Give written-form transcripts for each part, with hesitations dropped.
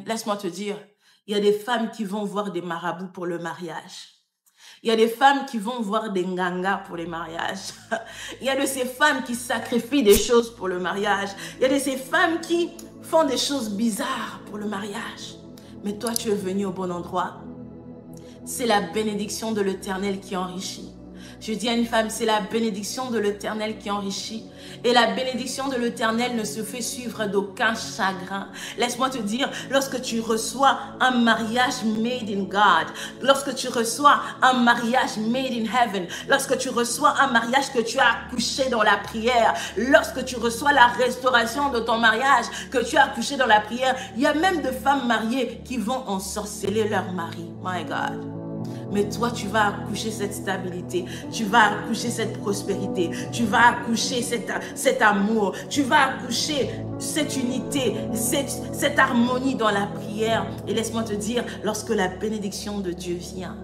Laisse-moi te dire, il y a des femmes qui vont voir des marabouts pour le mariage. Il y a des femmes qui vont voir des ngangas pour les mariages. Il y a de ces femmes qui sacrifient des choses pour le mariage. Il y a de ces femmes qui font des choses bizarres pour le mariage. Mais toi, tu es venu au bon endroit. C'est la bénédiction de l'Éternel qui enrichit. Je dis à une femme, c'est la bénédiction de l'Éternel qui enrichit. Et la bénédiction de l'Éternel ne se fait suivre d'aucun chagrin. Laisse-moi te dire, lorsque tu reçois un mariage made in God, lorsque tu reçois un mariage made in heaven, lorsque tu reçois un mariage que tu as accouché dans la prière, lorsque tu reçois la restauration de ton mariage que tu as accouché dans la prière, il y a même de femmes mariées qui vont ensorceler leur mari. My God. Mais toi, tu vas accoucher cette stabilité, tu vas accoucher cette prospérité, tu vas accoucher cet amour, tu vas accoucher cette unité, cette harmonie dans la prière. Et laisse-moi te dire, lorsque la bénédiction de Dieu vient,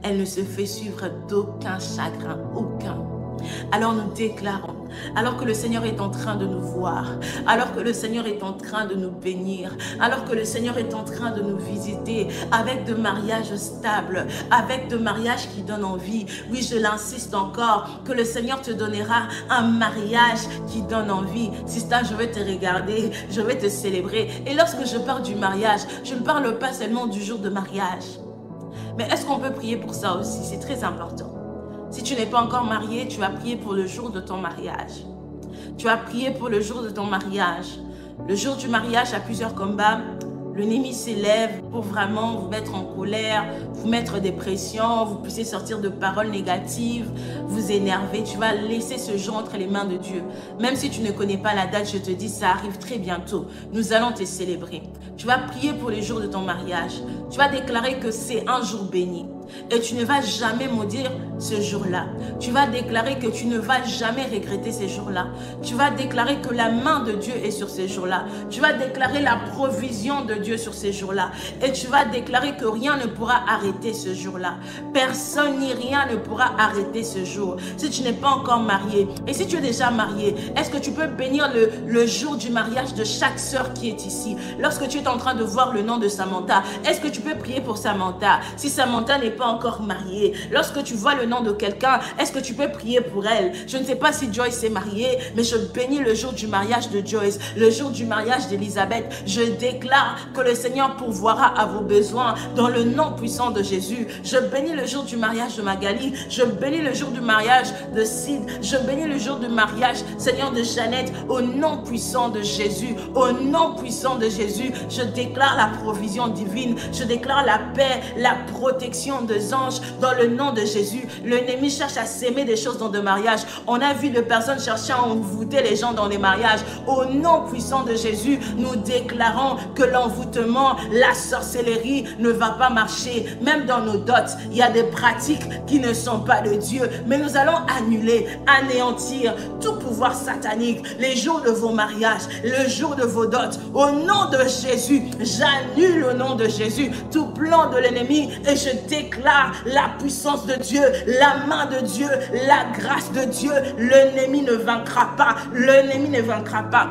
elle ne se fait suivre d'aucun chagrin, aucun. Alors nous déclarons, alors que le Seigneur est en train de nous voir, alors que le Seigneur est en train de nous bénir, alors que le Seigneur est en train de nous visiter avec de mariages stables, avec de mariages qui donnent envie. Oui, je l'insiste encore, que le Seigneur te donnera un mariage qui donne envie. Sister, je vais te regarder, je vais te célébrer. Et lorsque je parle du mariage, je ne parle pas seulement du jour de mariage. Mais est-ce qu'on peut prier pour ça aussi? C'est très important. Si tu n'es pas encore marié, tu vas prier pour le jour de ton mariage. Tu vas prier pour le jour de ton mariage. Le jour du mariage a plusieurs combats. L'ennemi s'élève pour vraiment vous mettre en colère, vous mettre des pressions, vous puissiez sortir de paroles négatives, vous énerver. Tu vas laisser ce jour entre les mains de Dieu. Même si tu ne connais pas la date, je te dis, ça arrive très bientôt. Nous allons te célébrer. Tu vas prier pour les jours de ton mariage. Tu vas déclarer que c'est un jour béni. Et tu ne vas jamais maudire ce jour-là. Tu vas déclarer que tu ne vas jamais regretter ces jours-là. Tu vas déclarer que la main de Dieu est sur ces jours-là. Tu vas déclarer la provision de Dieu sur ces jours-là. Et tu vas déclarer que rien ne pourra arrêter ce jour-là. Personne ni rien ne pourra arrêter ce jour. Si tu n'es pas encore marié, et si tu es déjà marié, est-ce que tu peux bénir le jour du mariage de chaque sœur qui est ici? Lorsque tu es en train de voir le nom de Samantha, est-ce que tu peux prier pour Samantha? Si Samantha n'est pas encore mariée, lorsque tu vois le nom de quelqu'un, est-ce que tu peux prier pour elle? Je ne sais pas si Joyce est mariée, mais je bénis le jour du mariage de Joyce, le jour du mariage d'Elisabeth. Je déclare que le Seigneur pourvoira à vos besoins dans le nom puissant de Jésus. Je bénis le jour du mariage de Magali, je bénis le jour du mariage de Sid, je bénis le jour du mariage, Seigneur, de Jeannette, au nom puissant de Jésus, au nom puissant de Jésus. Je déclare la provision divine, je déclare la paix, la protection des anges dans le nom de Jésus. L'ennemi cherche à s'aimer des choses dans des mariages. On a vu des personnes chercher à envoûter les gens dans les mariages. Au nom puissant de Jésus, nous déclarons que l'envoûtement, la sorcellerie ne va pas marcher. Même dans nos dots, il y a des pratiques qui ne sont pas de Dieu. Mais nous allons annuler, anéantir tout pouvoir satanique les jours de vos mariages, le jour de vos dots. Au nom de Jésus, j'annule au nom de Jésus tout plan de l'ennemi et je déclare la puissance de Dieu, la main de Dieu, la grâce de Dieu. L'ennemi ne vaincra pas. L'ennemi ne vaincra pas.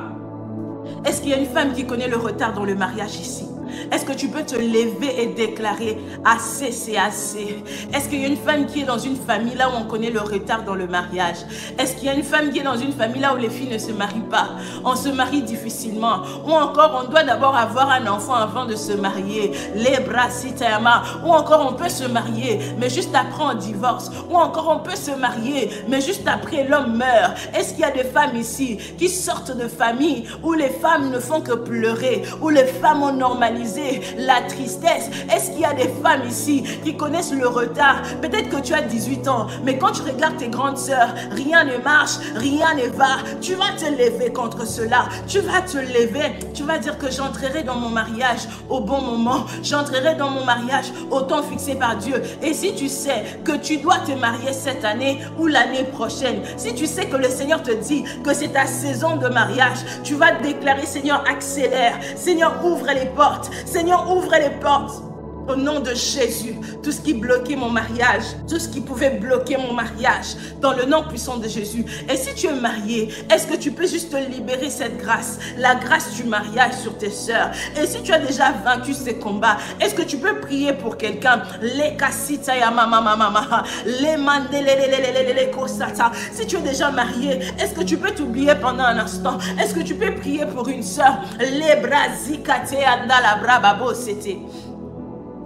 Est-ce qu'il y a une femme qui connaît le retard dans le mariage ici? Est-ce que tu peux te lever et déclarer assez, c'est assez? Est-ce qu'il y a une femme qui est dans une famille là où on connaît le retard dans le mariage? Est-ce qu'il y a une femme qui est dans une famille là où les filles ne se marient pas? On se marie difficilement. Ou encore on doit d'abord avoir un enfant avant de se marier. Les bras citayama. Ou encore on peut se marier mais juste après on divorce. Ou encore on peut se marier mais juste après l'homme meurt. Est-ce qu'il y a des femmes ici qui sortent de familles où les femmes ne font que pleurer, où les femmes ont normalisé la tristesse? Est-ce qu'il y a des femmes ici qui connaissent le retard? Peut-être que tu as 18 ans, mais quand tu regardes tes grandes sœurs, rien ne marche, rien ne va. Tu vas te lever contre cela. Tu vas te lever. Tu vas dire que j'entrerai dans mon mariage au bon moment. J'entrerai dans mon mariage au temps fixé par Dieu. Et si tu sais que tu dois te marier cette année ou l'année prochaine, si tu sais que le Seigneur te dit que c'est ta saison de mariage, tu vas déclarer: Seigneur, accélère. Seigneur, ouvre les portes. Seigneur, ouvre les portes. Au nom de Jésus, tout ce qui bloquait mon mariage, tout ce qui pouvait bloquer mon mariage, dans le nom puissant de Jésus. Et si tu es marié, est-ce que tu peux juste libérer cette grâce, la grâce du mariage sur tes sœurs? Et si tu as déjà vaincu ces combats, est-ce que tu peux prier pour quelqu'un? Si tu es déjà marié, est-ce que tu peux t'oublier pendant un instant? Est-ce que tu peux prier pour une sœur?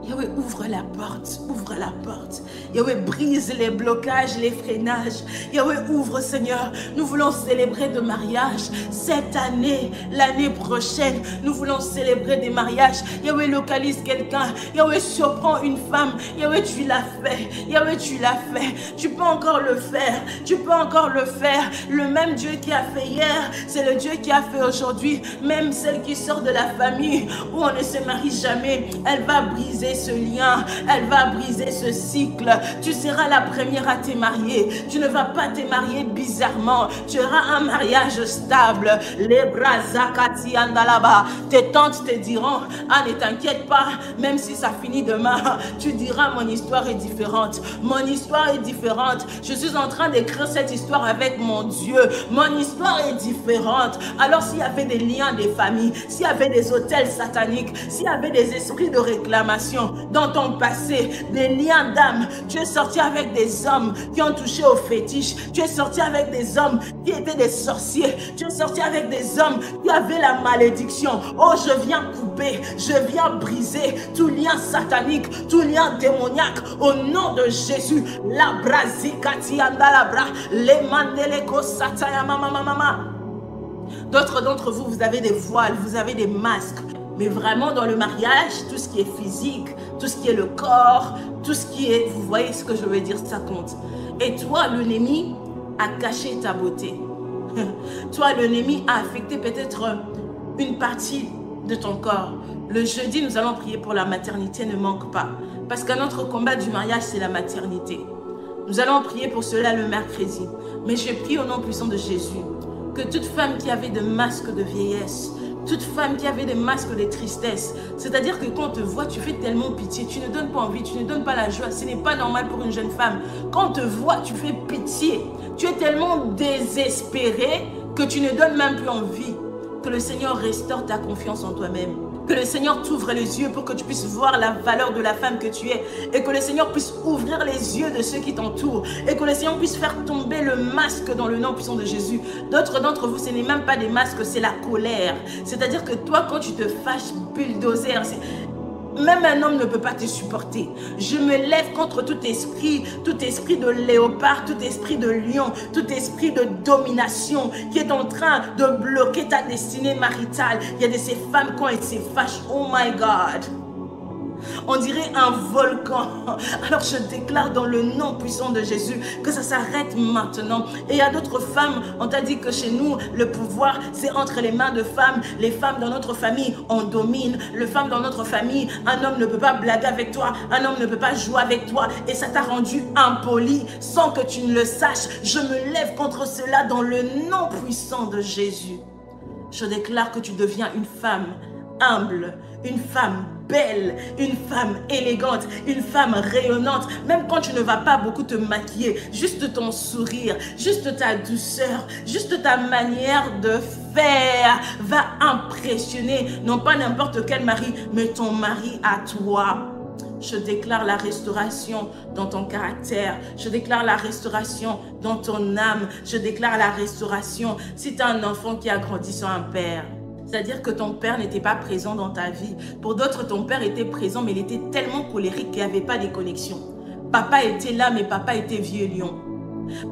Yahweh, ouvre la porte, ouvre la porte. Yahweh, brise les blocages, les freinages. Yahweh, ouvre, Seigneur. Nous voulons célébrer de mariage cette année, l'année prochaine. Nous voulons célébrer des mariages. Yahweh, localise quelqu'un. Yahweh, surprend une femme. Yahweh, tu l'as fait. Yahweh, tu l'as fait. Tu peux encore le faire. Tu peux encore le faire. Le même Dieu qui a fait hier, c'est le Dieu qui a fait aujourd'hui. Même celle qui sort de la famille où on ne se marie jamais, elle va briser ce lien, elle va briser ce cycle. Tu seras la première à te marier. Tu ne vas pas te marier bizarrement. Tu auras un mariage stable. Les bras zakati andalaba. Tes tantes te diront, ah, ne t'inquiète pas, même si ça finit demain, tu diras, mon histoire est différente. Mon histoire est différente. Je suis en train d'écrire cette histoire avec mon Dieu. Mon histoire est différente. Alors s'il y avait des liens des familles, s'il y avait des hôtels sataniques, s'il y avait des esprits de réclamation dans ton passé, des liens d'âme, tu es sorti avec des hommes qui ont touché au fétiche, tu es sorti avec des hommes qui étaient des sorciers, tu es sorti avec des hommes qui avaient la malédiction. Oh, je viens couper, je viens briser tout lien satanique, tout lien démoniaque au nom de Jésus. La brazikati andalabra, les mandeleko sataya mama. D'autres d'entre vous, vous avez des voiles, vous avez des masques. Mais vraiment dans le mariage, tout ce qui est physique, tout ce qui est le corps, tout ce qui est... Vous voyez ce que je veux dire, ça compte. Et toi, l'ennemi a caché ta beauté. Toi, l'ennemi a affecté peut-être une partie de ton corps. Le jeudi, nous allons prier pour la maternité, ne manque pas. Parce que notre combat du mariage, c'est la maternité. Nous allons prier pour cela le mercredi. Mais je prie au nom puissant de Jésus que toute femme qui avait de masques de vieillesse, toute femme qui avait des masques de tristesse, c'est-à-dire que quand on te voit, tu fais tellement pitié, tu ne donnes pas envie, tu ne donnes pas la joie, ce n'est pas normal pour une jeune femme. Quand on te voit, tu fais pitié, tu es tellement désespéré que tu ne donnes même plus envie. Que le Seigneur restaure ta confiance en toi-même. Que le Seigneur t'ouvre les yeux pour que tu puisses voir la valeur de la femme que tu es. Et que le Seigneur puisse ouvrir les yeux de ceux qui t'entourent. Et que le Seigneur puisse faire tomber le masque dans le nom puissant de Jésus. D'autres d'entre vous, ce n'est même pas des masques, c'est la colère. C'est-à-dire que toi, quand tu te fâches, bulldozer, même un homme ne peut pas te supporter. Je me lève contre tout esprit de léopard, tout esprit de lion, tout esprit de domination qui est en train de bloquer ta destinée maritale. Il y a de ces femmes quand elles se fâchent, oh my God, on dirait un volcan. Alors je déclare dans le nom puissant de Jésus que ça s'arrête maintenant. Et il y a d'autres femmes, on t'a dit que chez nous, le pouvoir, c'est entre les mains de femmes. Les femmes dans notre famille, on domine. Les femmes dans notre famille, un homme ne peut pas blaguer avec toi, un homme ne peut pas jouer avec toi. Et ça t'a rendu impoli sans que tu ne le saches. Je me lève contre cela dans le nom puissant de Jésus. Je déclare que tu deviens une femme humble, une femme belle, une femme élégante, une femme rayonnante. Même quand tu ne vas pas beaucoup te maquiller, juste ton sourire, juste ta douceur, juste ta manière de faire va impressionner non pas n'importe quel mari, mais ton mari à toi. Je déclare la restauration dans ton caractère. Je déclare la restauration dans ton âme. Je déclare la restauration si tu as un enfant qui a grandi sans un père. C'est-à-dire que ton père n'était pas présent dans ta vie. Pour d'autres, ton père était présent, mais il était tellement colérique qu'il n'y avait pas de connexion. Papa était là, mais papa était vieux lion.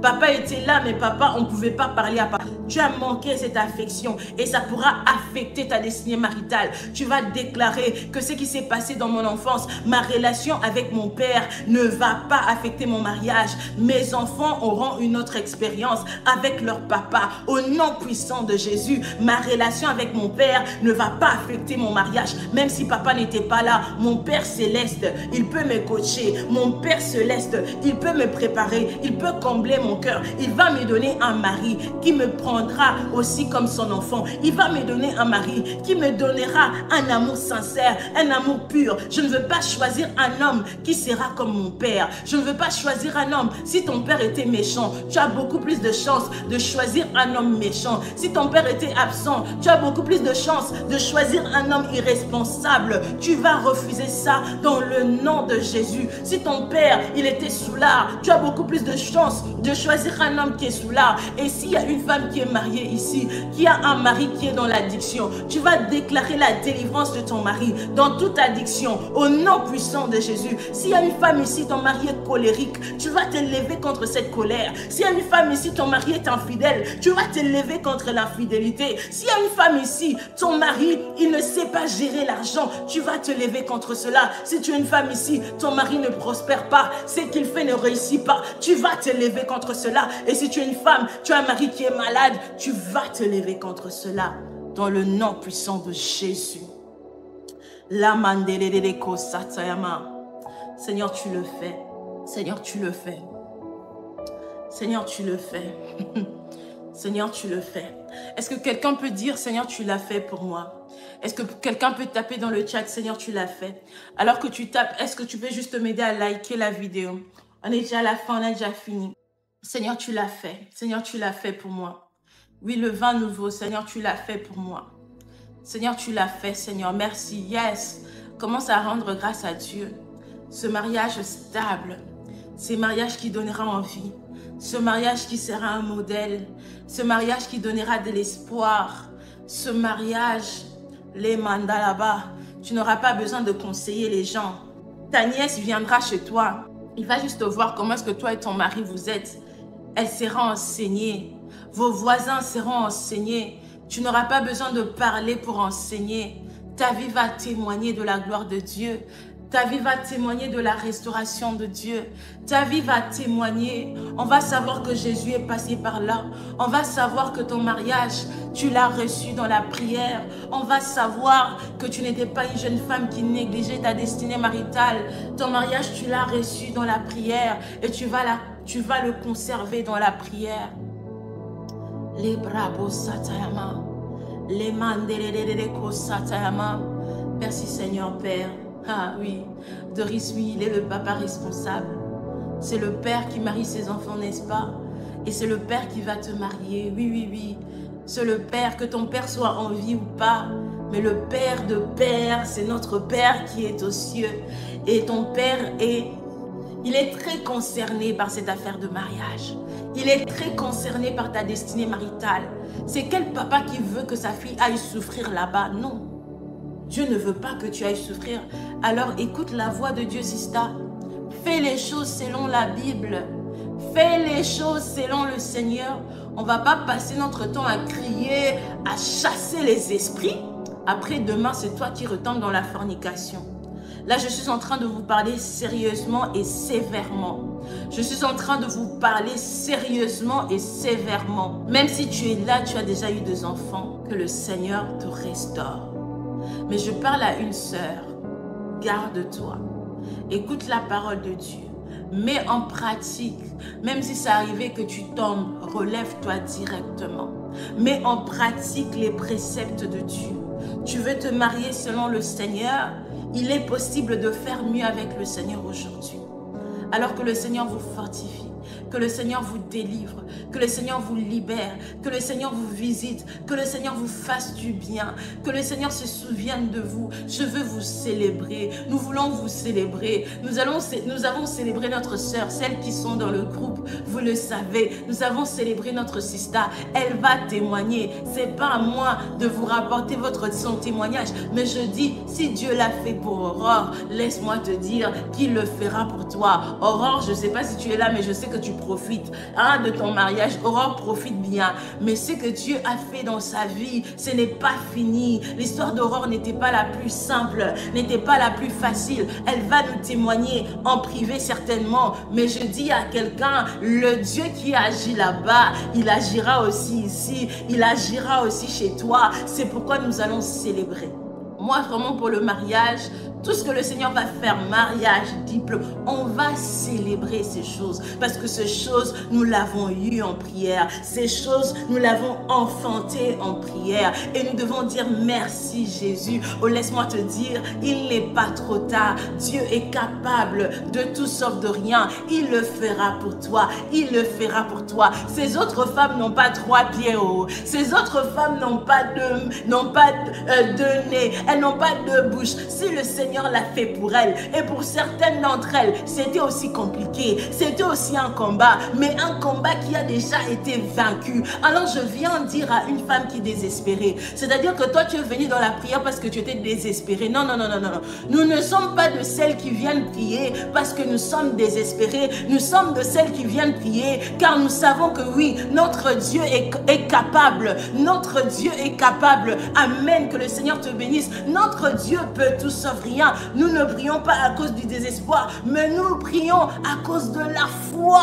Papa était là, mais papa, on ne pouvait pas parler à papa. Tu as manqué cette affection et ça pourra affecter ta destinée maritale. Tu vas déclarer que ce qui s'est passé dans mon enfance, ma relation avec mon père ne va pas affecter mon mariage. Mes enfants auront une autre expérience avec leur papa. Au nom puissant de Jésus, ma relation avec mon père ne va pas affecter mon mariage. Même si papa n'était pas là, mon Père céleste, il peut me coacher. Mon Père céleste, il peut me préparer. Il peut combler combler mon cœur. Il va me donner un mari qui me prendra aussi comme son enfant. Il va me donner un mari qui me donnera un amour sincère, un amour pur. Je ne veux pas choisir un homme qui sera comme mon père. Je ne veux pas choisir un homme. Si ton père était méchant, tu as beaucoup plus de chances de choisir un homme méchant. Si ton père était absent, tu as beaucoup plus de chances de choisir un homme irresponsable. Tu vas refuser ça dans le nom de Jésus. Si ton père, il était soulard, tu as beaucoup plus de chances de choisir un homme qui est soulard. Et s'il y a une femme qui est mariée ici, qui a un mari qui est dans l'addiction, tu vas déclarer la délivrance de ton mari dans toute addiction au nom puissant de Jésus. S'il y a une femme ici, ton mari est colérique, tu vas te lever contre cette colère. S'il y a une femme ici, ton mari est infidèle, tu vas te lever contre l'infidélité. S'il y a une femme ici, ton mari, il ne sait pas gérer l'argent, tu vas te lever contre cela. Si tu es une femme ici, ton mari ne prospère pas, ce qu'il fait ne réussit pas, tu vas te lever contre cela. Et si tu es une femme, tu as un mari qui est malade, tu vas te lever contre cela. Dans le nom puissant de Jésus. Seigneur, tu le fais. Seigneur, tu le fais. Seigneur, tu le fais. Seigneur, tu le fais. Est-ce que quelqu'un peut dire, Seigneur, tu l'as fait pour moi? Est-ce que quelqu'un peut taper dans le chat, Seigneur, tu l'as fait? Alors que tu tapes, est-ce que tu peux juste m'aider à liker la vidéo? On est déjà à la fin, on a déjà fini. Seigneur, tu l'as fait. Seigneur, tu l'as fait pour moi. Oui, le vin nouveau, Seigneur, tu l'as fait pour moi. Seigneur, tu l'as fait, Seigneur. Merci. Yes. Commence à rendre grâce à Dieu. Ce mariage stable, ce mariage qui donnera envie, ce mariage qui sera un modèle, ce mariage qui donnera de l'espoir, ce mariage, les mandats là-bas, tu n'auras pas besoin de conseiller les gens. Ta nièce viendra chez toi. Il va juste voir comment est-ce que toi et ton mari vous êtes. Elle sera enseignée. Vos voisins seront enseignés. Tu n'auras pas besoin de parler pour enseigner. Ta vie va témoigner de la gloire de Dieu. Ta vie va témoigner de la restauration de Dieu. Ta vie va témoigner. On va savoir que Jésus est passé par là. On va savoir que ton mariage, tu l'as reçu dans la prière. On va savoir que tu n'étais pas une jeune femme qui négligeait ta destinée maritale. Ton mariage, tu l'as reçu dans la prière et tu vas le conserver dans la prière. Les bravos satayama. Les mandeleleleko satayama. Merci Seigneur Père. Ah oui, Doris, oui, il est le papa responsable. C'est le père qui marie ses enfants, n'est-ce pas? Et c'est le père qui va te marier. Oui, oui, oui. C'est le père, que ton père soit en vie ou pas. Mais le père de père, c'est notre père qui est aux cieux. Et ton père il est très concerné par cette affaire de mariage. Il est très concerné par ta destinée maritale. C'est quel papa qui veut que sa fille aille souffrir là-bas? Non. Dieu ne veut pas que tu ailles souffrir. Alors écoute la voix de Dieu, Sista. Fais les choses selon la Bible. Fais les choses selon le Seigneur. On ne va pas passer notre temps à crier, à chasser les esprits. Après, demain, c'est toi qui retombes dans la fornication. Là, je suis en train de vous parler sérieusement et sévèrement. Je suis en train de vous parler sérieusement et sévèrement. Même si tu es là, tu as déjà eu 2 enfants, que le Seigneur te restaure. Mais je parle à une sœur. Garde-toi. Écoute la parole de Dieu. Mets en pratique. Même si c'est arrivé que tu tombes, relève-toi directement. Mets en pratique les préceptes de Dieu. Tu veux te marier selon le Seigneur? Il est possible de faire mieux avec le Seigneur aujourd'hui. Alors que le Seigneur vous fortifie, que le Seigneur vous délivre, que le Seigneur vous libère, que le Seigneur vous visite, que le Seigneur vous fasse du bien, que le Seigneur se souvienne de vous. Je veux vous célébrer. Nous voulons vous célébrer. Nous avons célébré notre sœur, celles qui sont dans le groupe. Vous le savez, nous avons célébré notre sista. Elle va témoigner. C'est pas à moi de vous rapporter son témoignage, mais je dis, si Dieu l'a fait pour Aurore, laisse-moi te dire qu'il le fera pour toi. Aurore, je ne sais pas si tu es là, mais je sais que tu profites de ton mariage. Aurore profite bien. Mais ce que Dieu a fait dans sa vie, ce n'est pas fini. L'histoire d'Aurore n'était pas la plus simple, n'était pas la plus facile. Elle va nous témoigner en privé certainement. Mais je dis à quelqu'un, le Dieu qui agit là-bas, il agira aussi ici. Il agira aussi chez toi. C'est pourquoi nous allons célébrer. Moi, vraiment, pour le mariage, tout ce que le Seigneur va faire, mariage, diplôme, on va célébrer ces choses. Parce que ces choses, nous l'avons eu en prière. Ces choses, nous l'avons enfanté en prière. Et nous devons dire merci Jésus. Oh, laisse-moi te dire, il n'est pas trop tard. Dieu est capable de tout sauf de rien. Il le fera pour toi. Il le fera pour toi. Ces autres femmes n'ont pas 3 pieds hauts. Ces autres femmes n'ont pas de nez. Elles n'ont pas de bouche. Si le Seigneur l'a fait pour elles, et pour certaines d'entre elles, c'était aussi compliqué. C'était aussi un combat, mais un combat qui a déjà été vaincu. Alors je viens dire à une femme qui est désespérée, c'est-à-dire que toi tu es venue dans la prière parce que tu étais désespérée. Non, non, non, non, non. Nous ne sommes pas de celles qui viennent prier parce que nous sommes désespérés. Nous sommes de celles qui viennent prier car nous savons que oui, notre Dieu est capable. Notre Dieu est capable. Amen. Que le Seigneur te bénisse. Notre Dieu peut tout sauf rien. Nous ne prions pas à cause du désespoir, mais nous prions à cause de la foi.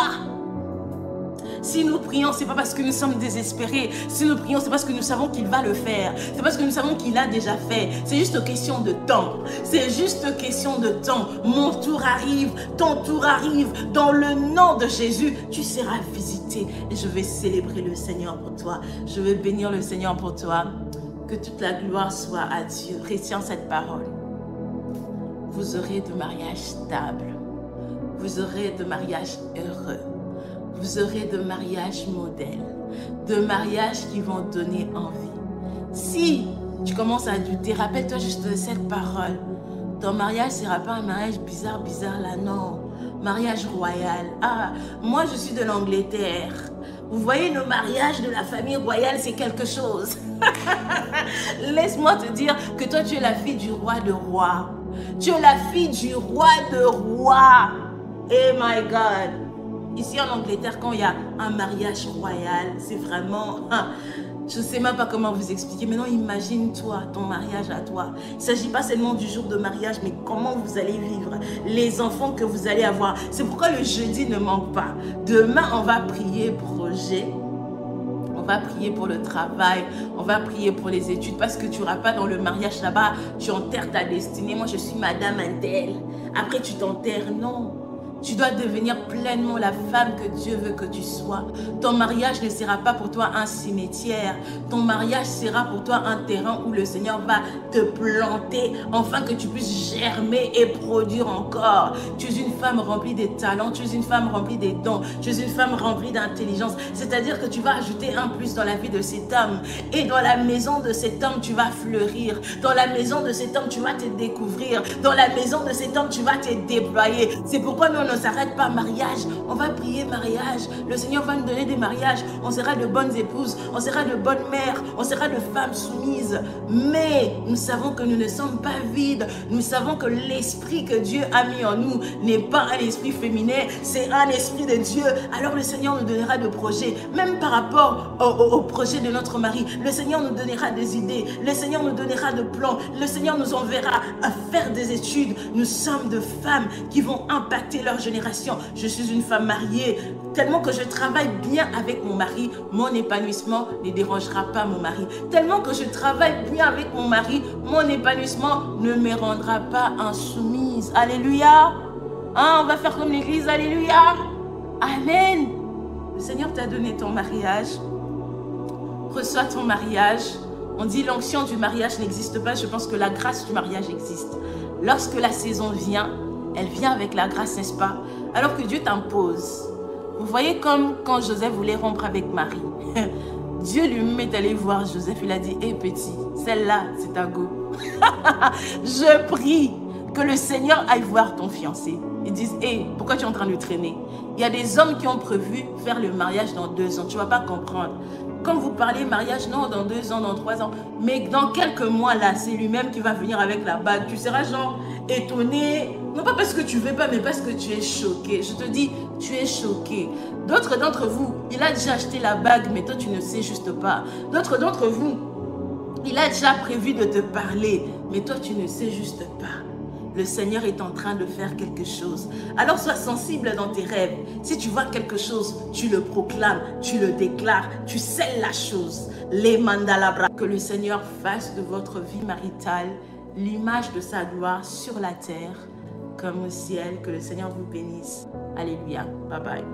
Si nous prions, ce n'est pas parce que nous sommes désespérés. Si nous prions, c'est parce que nous savons qu'il va le faire. C'est parce que nous savons qu'il a déjà fait. C'est juste question de temps. C'est juste question de temps. Mon tour arrive, ton tour arrive. Dans le nom de Jésus, tu seras visité. Et je vais célébrer le Seigneur pour toi. Je vais bénir le Seigneur pour toi. Que toute la gloire soit à Dieu. Retiens cette parole. Vous aurez de mariages stables. Vous aurez de mariages heureux. Vous aurez de mariages modèles. De mariages qui vont donner envie. Si tu commences à douter, rappelle-toi juste de cette parole. Ton mariage ne sera pas un mariage bizarre là, non. Mariage royal. Ah, moi je suis de l'Angleterre. Vous voyez, nos mariages de la famille royale, c'est quelque chose. Laisse-moi te dire que toi, tu es la fille du roi de rois. Tu es la fille du roi de rois. Oh my God. Ici en Angleterre, quand il y a un mariage royal, c'est vraiment... Je ne sais même pas comment vous expliquer. Maintenant, imagine-toi, ton mariage à toi. Il ne s'agit pas seulement du jour de mariage, mais comment vous allez vivre, les enfants que vous allez avoir. C'est pourquoi le jeudi ne manque pas. Demain, on va prier projet. On va prier pour le travail. On va prier pour les études. Parce que tu n'auras pas dans le mariage là-bas, tu enterres ta destinée. Moi, je suis madame Intel. Après, tu t'enterres. Non. Tu dois devenir pleinement la femme que Dieu veut que tu sois. Ton mariage ne sera pas pour toi un cimetière. Ton mariage sera pour toi un terrain où le Seigneur va te planter afin que tu puisses germer et produire encore. Tu es une femme remplie de talents. Tu es une femme remplie des dons. Tu es une femme remplie d'intelligence. C'est-à-dire que tu vas ajouter un plus dans la vie de cet homme. Et dans la maison de cet homme, tu vas fleurir. Dans la maison de cet homme, tu vas te découvrir. Dans la maison de cet homme, tu vas te déployer. C'est pourquoi nous ne s'arrête pas mariage, on va prier mariage, le Seigneur va nous donner des mariages, on sera de bonnes épouses, on sera de bonnes mères, on sera de femmes soumises, mais nous savons que nous ne sommes pas vides, nous savons que l'esprit que Dieu a mis en nous n'est pas un esprit féminin, c'est un esprit de Dieu. Alors le Seigneur nous donnera de projets, même par rapport au projet de notre mari, le Seigneur nous donnera des idées, le Seigneur nous donnera de plans, le Seigneur nous enverra à faire des études. Nous sommes de femmes qui vont impacter leur génération. Je suis une femme mariée, tellement que je travaille bien avec mon mari, mon épanouissement ne dérangera pas mon mari. Tellement que je travaille bien avec mon mari, mon épanouissement ne me rendra pas insoumise. Alléluia. Hein, on va faire comme l'église. Alléluia. Amen. Le Seigneur t'a donné ton mariage. Reçois ton mariage. On dit l'onction du mariage n'existe pas. Je pense que la grâce du mariage existe. Lorsque la saison vient, elle vient avec la grâce, n'est-ce pas? Alors que Dieu t'impose. Vous voyez comme quand Joseph voulait rompre avec Marie. Dieu lui-même est allé voir Joseph. Il a dit, hé petit, celle-là, c'est ta go. Je prie que le Seigneur aille voir ton fiancé. Ils disent, hé, pourquoi tu es en train de traîner? Il y a des hommes qui ont prévu faire le mariage dans 2 ans. Tu ne vas pas comprendre. Quand vous parlez mariage, non, dans 2 ans, dans 3 ans. Mais dans quelques mois, là, c'est lui-même qui va venir avec la bague. Tu seras genre étonné. Non pas parce que tu ne veux pas, mais parce que tu es choqué. Je te dis, tu es choqué. D'autres d'entre vous, il a déjà acheté la bague, mais toi, tu ne sais juste pas. D'autres d'entre vous, il a déjà prévu de te parler, mais toi, tu ne sais juste pas. Le Seigneur est en train de faire quelque chose. Alors sois sensible dans tes rêves. Si tu vois quelque chose, tu le proclames, tu le déclares, tu scelles la chose. Les mandalabra. Que le Seigneur fasse de votre vie maritale l'image de sa gloire sur la terre comme au ciel. Que le Seigneur vous bénisse. Alléluia. Bye bye.